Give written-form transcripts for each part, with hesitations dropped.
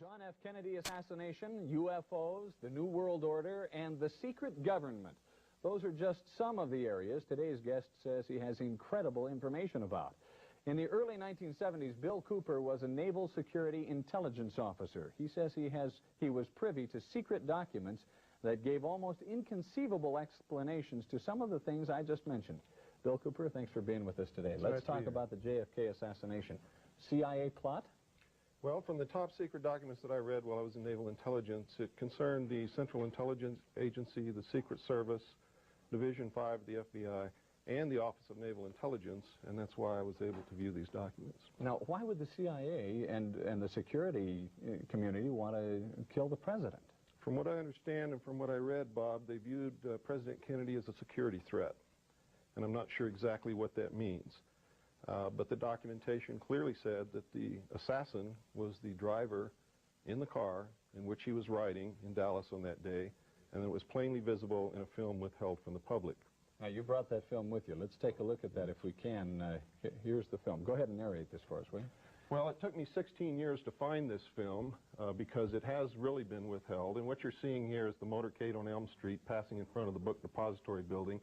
John F. Kennedy assassination, UFOs, the New World Order, and the secret government. Those are just some of the areas today's guest says he has incredible information about. In the early 1970s, Bill Cooper was a naval security intelligence officer. He says he was privy to secret documents that gave almost inconceivable explanations to some of the things I just mentioned. Bill Cooper, thanks for being with us today. Let's talk about the JFK assassination. CIA plot? Well, from the top secret documents that I read while I was in naval intelligence, it concerned the Central Intelligence Agency, the Secret Service, Division 5 of the FBI, and the Office of Naval Intelligence, and that's why I was able to view these documents. Now, why would the CIA and the security community want to kill the president? From what I understand and from what I read, Bob, they viewed President Kennedy as a security threat, and I'm not sure exactly what that means. But the documentation clearly said that the assassin was the driver in the car in which he was riding in Dallas on that day, and it was plainly visible in a film withheld from the public. Now, you brought that film with you. Let's take a look at that if we can. Here's the film. Go ahead and narrate this for us, will you? Well, it took me 16 years to find this film because it has really been withheld, and what you're seeing here is the motorcade on Elm Street passing in front of the book depository building.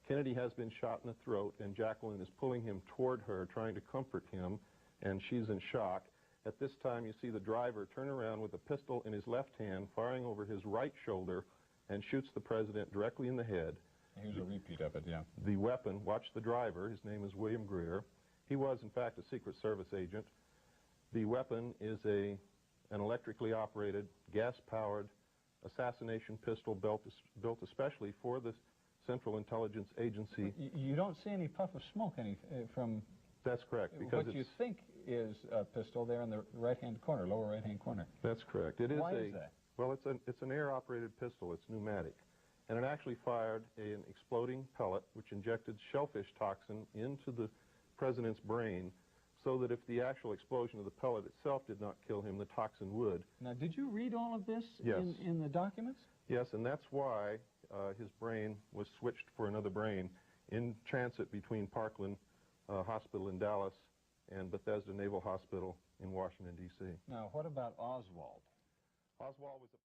Kennedy has been shot in the throat, and Jacqueline is pulling him toward her, trying to comfort him, and she's in shock. At this time, you see the driver turn around with a pistol in his left hand, firing over his right shoulder, and shoots the president directly in the head. Here's a repeat of it, yeah. The weapon, watch the driver, his name is William Greer. He was, in fact, a Secret Service agent. The weapon is an electrically operated, gas-powered assassination pistol built especially for the Central Intelligence Agency. You don't see any puff of smoke from... That's correct. Because what you think is a pistol there in the right-hand corner, lower right-hand corner. That's correct. It is. Why is that? Well, it's an air-operated pistol. It's pneumatic. And it actually fired an exploding pellet which injected shellfish toxin into the president's brain so that if the actual explosion of the pellet itself did not kill him, the toxin would. Now, did you read all of this in the documents? Yes, and that's why his brain was switched for another brain in transit between Parkland Hospital in Dallas and Bethesda Naval Hospital in Washington, D.C. Now, what about Oswald? Oswald was a